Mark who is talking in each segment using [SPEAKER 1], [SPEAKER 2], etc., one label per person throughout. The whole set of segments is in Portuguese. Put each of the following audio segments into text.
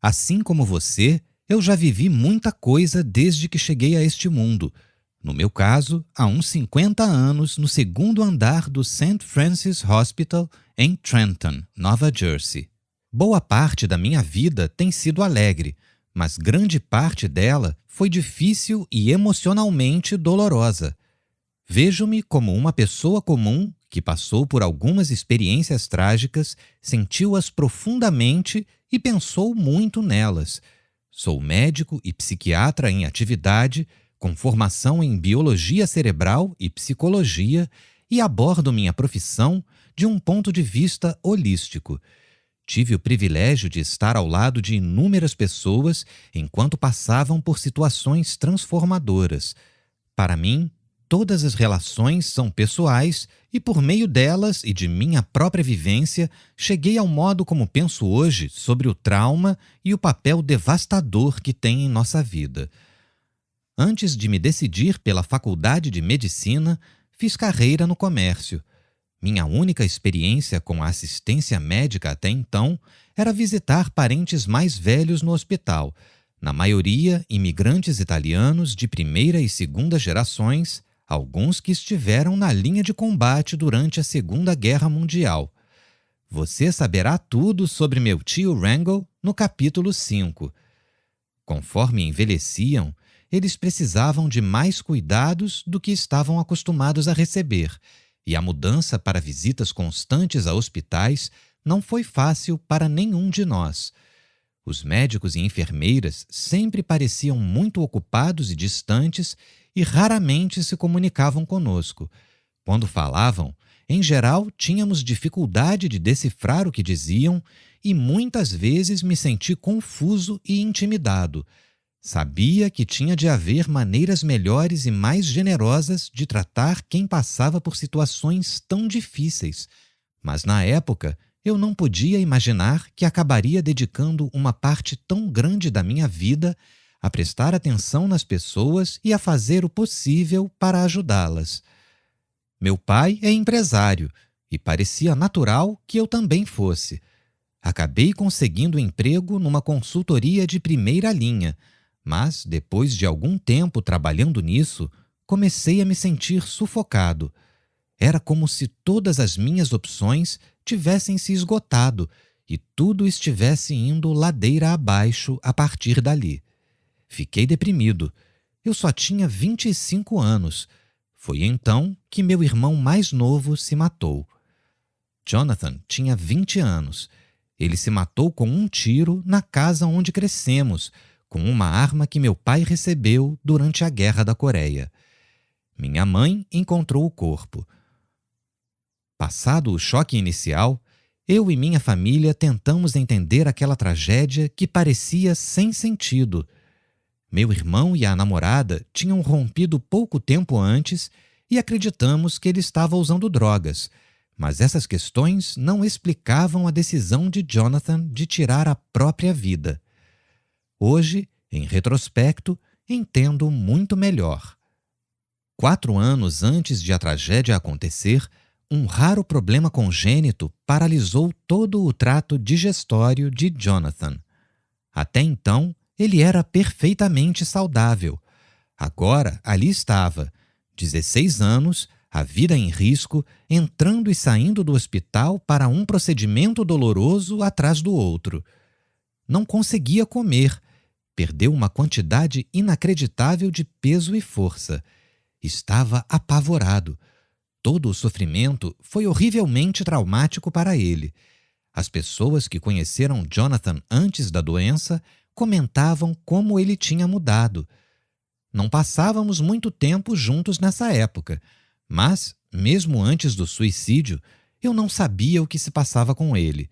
[SPEAKER 1] Assim como você, eu já vivi muita coisa desde que cheguei a este mundo. No meu caso, há uns 50 anos, no segundo andar do St. Francis Hospital, em Trenton, Nova Jersey. Boa parte da minha vida tem sido alegre, mas grande parte dela foi difícil e emocionalmente dolorosa. Vejo-me como uma pessoa comum que passou por algumas experiências trágicas, sentiu-as profundamente e pensou muito nelas. Sou médico e psiquiatra em atividade, com formação em biologia cerebral e psicologia, e abordo minha profissão de um ponto de vista holístico. Tive o privilégio de estar ao lado de inúmeras pessoas enquanto passavam por situações transformadoras. Para mim, todas as relações são pessoais e, por meio delas e de minha própria vivência, cheguei ao modo como penso hoje sobre o trauma e o papel devastador que tem em nossa vida. Antes de me decidir pela faculdade de medicina, fiz carreira no comércio. Minha única experiência com a assistência médica até então era visitar parentes mais velhos no hospital, na maioria imigrantes italianos de primeira e segunda gerações, alguns que estiveram na linha de combate durante a Segunda Guerra Mundial. Você saberá tudo sobre meu tio Wrangel no capítulo 5. Conforme envelheciam, eles precisavam de mais cuidados do que estavam acostumados a receber, e a mudança para visitas constantes a hospitais não foi fácil para nenhum de nós. Os médicos e enfermeiras sempre pareciam muito ocupados e distantes e raramente se comunicavam conosco. Quando falavam, em geral, tínhamos dificuldade de decifrar o que diziam e muitas vezes me senti confuso e intimidado. Sabia que tinha de haver maneiras melhores e mais generosas de tratar quem passava por situações tão difíceis, mas na época eu não podia imaginar que acabaria dedicando uma parte tão grande da minha vida a prestar atenção nas pessoas e a fazer o possível para ajudá-las. Meu pai é empresário e parecia natural que eu também fosse. Acabei conseguindo emprego numa consultoria de primeira linha, mas, depois de algum tempo trabalhando nisso, comecei a me sentir sufocado. Era como se todas as minhas opções tivessem se esgotado e tudo estivesse indo ladeira abaixo a partir dali. Fiquei deprimido. Eu só tinha 25 anos. Foi então que meu irmão mais novo se matou. Jonathan tinha 20 anos. Ele se matou com um tiro na casa onde crescemos, com uma arma que meu pai recebeu durante a Guerra da Coreia. Minha mãe encontrou o corpo. Passado o choque inicial, eu e minha família tentamos entender aquela tragédia que parecia sem sentido. Meu irmão e a namorada tinham rompido pouco tempo antes e acreditamos que ele estava usando drogas, mas essas questões não explicavam a decisão de Jonathan de tirar a própria vida. Hoje, em retrospecto, entendo muito melhor. 4 anos antes de a tragédia acontecer, um raro problema congênito paralisou todo o trato digestório de Jonathan. Até então, ele era perfeitamente saudável. Agora, ali estava, 16 anos, a vida em risco, entrando e saindo do hospital para um procedimento doloroso atrás do outro. Não conseguia comer. Perdeu uma quantidade inacreditável de peso e força. Estava apavorado. Todo o sofrimento foi horrivelmente traumático para ele. As pessoas que conheceram Jonathan antes da doença comentavam como ele tinha mudado. Não passávamos muito tempo juntos nessa época, mas, mesmo antes do suicídio, eu não sabia o que se passava com ele.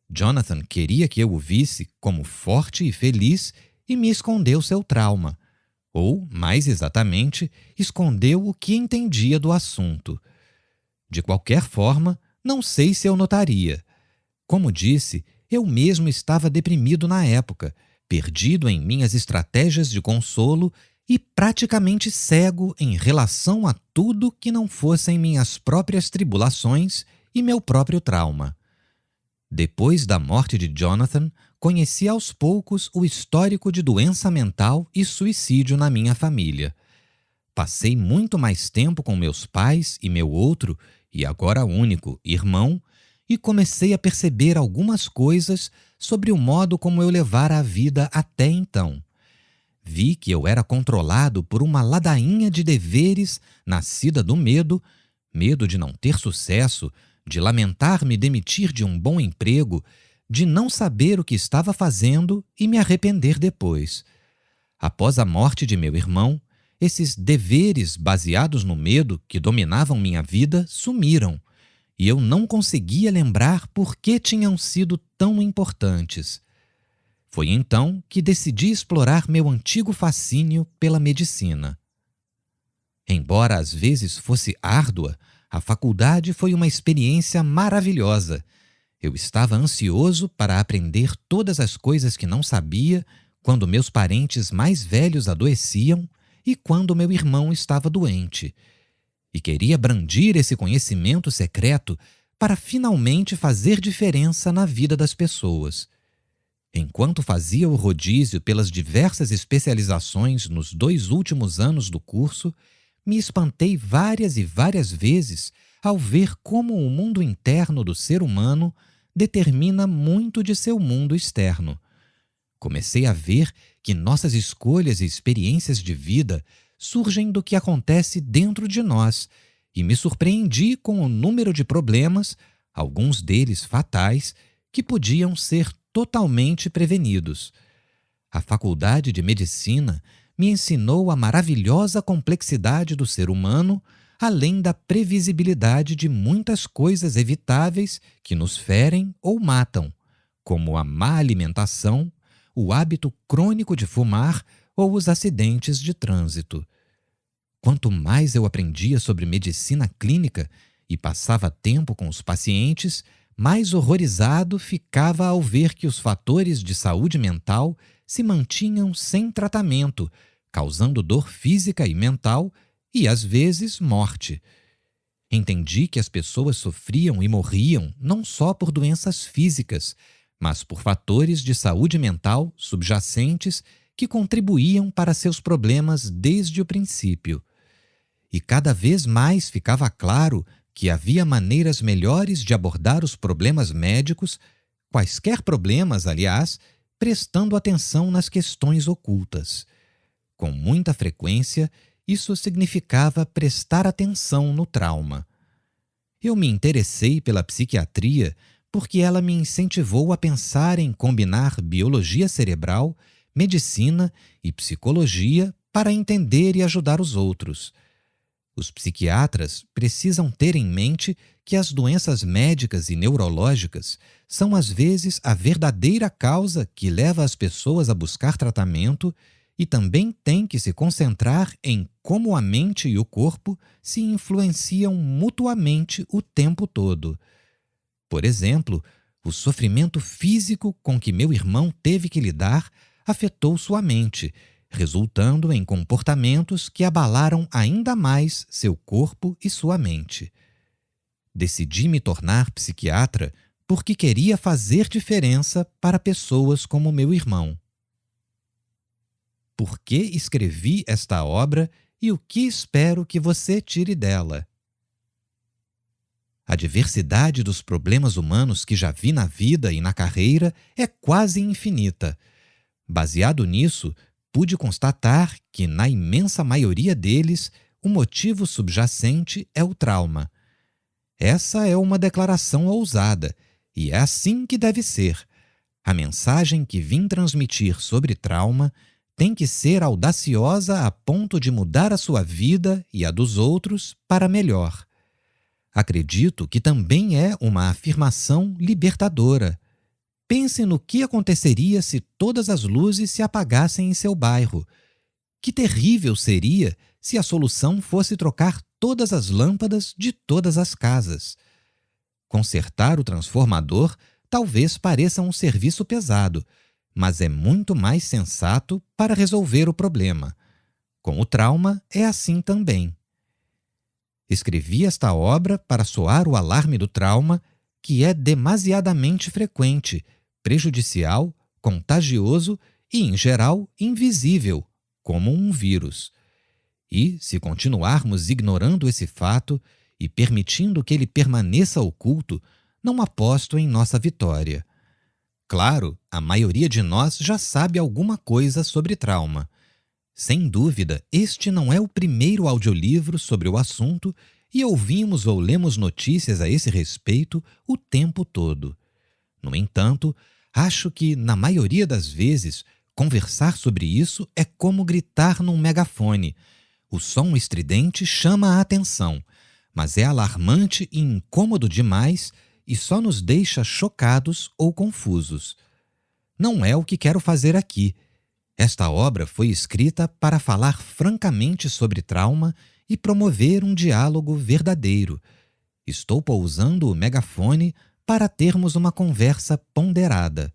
[SPEAKER 1] Jonathan queria que eu o visse como forte e feliz e me escondeu seu trauma. Ou, mais exatamente, escondeu o que entendia do assunto. De qualquer forma, não sei se eu notaria. Como disse, eu mesmo estava deprimido na época, perdido em minhas estratégias de consolo e praticamente cego em relação a tudo que não fossem minhas próprias tribulações e meu próprio trauma. Depois da morte de Jonathan, conheci aos poucos o histórico de doença mental e suicídio na minha família. Passei muito mais tempo com meus pais e meu outro, e agora único, irmão, e comecei a perceber algumas coisas sobre o modo como eu levara a vida até então. Vi que eu era controlado por uma ladainha de deveres nascida do medo, medo de não ter sucesso, de lamentar me demitir de um bom emprego, de não saber o que estava fazendo e me arrepender depois. Após a morte de meu irmão, esses deveres baseados no medo que dominavam minha vida sumiram, e eu não conseguia lembrar por que tinham sido tão importantes. Foi então que decidi explorar meu antigo fascínio pela medicina. Embora às vezes fosse árdua, a faculdade foi uma experiência maravilhosa. Eu estava ansioso para aprender todas as coisas que não sabia quando meus parentes mais velhos adoeciam e quando meu irmão estava doente. E queria brandir esse conhecimento secreto para finalmente fazer diferença na vida das pessoas. Enquanto fazia o rodízio pelas diversas especializações nos 2 últimos anos do curso, me espantei várias e várias vezes ao ver como o mundo interno do ser humano determina muito de seu mundo externo. Comecei a ver que nossas escolhas e experiências de vida surgem do que acontece dentro de nós, e me surpreendi com o número de problemas, alguns deles fatais, que podiam ser totalmente prevenidos. A Faculdade de Medicina me ensinou a maravilhosa complexidade do ser humano, além da previsibilidade de muitas coisas evitáveis que nos ferem ou matam, como a má alimentação, o hábito crônico de fumar ou os acidentes de trânsito. Quanto mais eu aprendia sobre medicina clínica e passava tempo com os pacientes, mais horrorizado ficava ao ver que os fatores de saúde mental se mantinham sem tratamento, causando dor física e mental e, às vezes, morte. Entendi que as pessoas sofriam e morriam não só por doenças físicas, mas por fatores de saúde mental subjacentes que contribuíam para seus problemas desde o princípio. E cada vez mais ficava claro que havia maneiras melhores de abordar os problemas médicos, quaisquer problemas, aliás, prestando atenção nas questões ocultas. Com muita frequência, isso significava prestar atenção no trauma. Eu me interessei pela psiquiatria porque ela me incentivou a pensar em combinar biologia cerebral, medicina e psicologia para entender e ajudar os outros. Os psiquiatras precisam ter em mente que as doenças médicas e neurológicas são às vezes a verdadeira causa que leva as pessoas a buscar tratamento e também têm que se concentrar em como a mente e o corpo se influenciam mutuamente o tempo todo. Por exemplo, o sofrimento físico com que meu irmão teve que lidar afetou sua mente, resultando em comportamentos que abalaram ainda mais seu corpo e sua mente. Decidi me tornar psiquiatra porque queria fazer diferença para pessoas como meu irmão. Por que escrevi esta obra e o que espero que você tire dela? A diversidade dos problemas humanos que já vi na vida e na carreira é quase infinita. Baseado nisso, pude constatar que, na imensa maioria deles, o motivo subjacente é o trauma. Essa é uma declaração ousada, e é assim que deve ser. A mensagem que vim transmitir sobre trauma tem que ser audaciosa a ponto de mudar a sua vida e a dos outros para melhor. Acredito que também é uma afirmação libertadora. Pense no que aconteceria se todas as luzes se apagassem em seu bairro. Que terrível seria se a solução fosse trocar todas as lâmpadas de todas as casas. Consertar o transformador talvez pareça um serviço pesado, mas é muito mais sensato para resolver o problema. Com o trauma é assim também. Escrevi esta obra para soar o alarme do trauma, que é demasiadamente frequente, prejudicial, contagioso e, em geral, invisível, como um vírus. E, se continuarmos ignorando esse fato e permitindo que ele permaneça oculto, não aposto em nossa vitória. Claro, a maioria de nós já sabe alguma coisa sobre trauma. Sem dúvida, este não é o primeiro audiolivro sobre o assunto e ouvimos ou lemos notícias a esse respeito o tempo todo. No entanto, acho que, na maioria das vezes, conversar sobre isso é como gritar num megafone. O som estridente chama a atenção, mas é alarmante e incômodo demais e só nos deixa chocados ou confusos. Não é o que quero fazer aqui. Esta obra foi escrita para falar francamente sobre trauma e promover um diálogo verdadeiro. Estou pousando o megafone para termos uma conversa ponderada.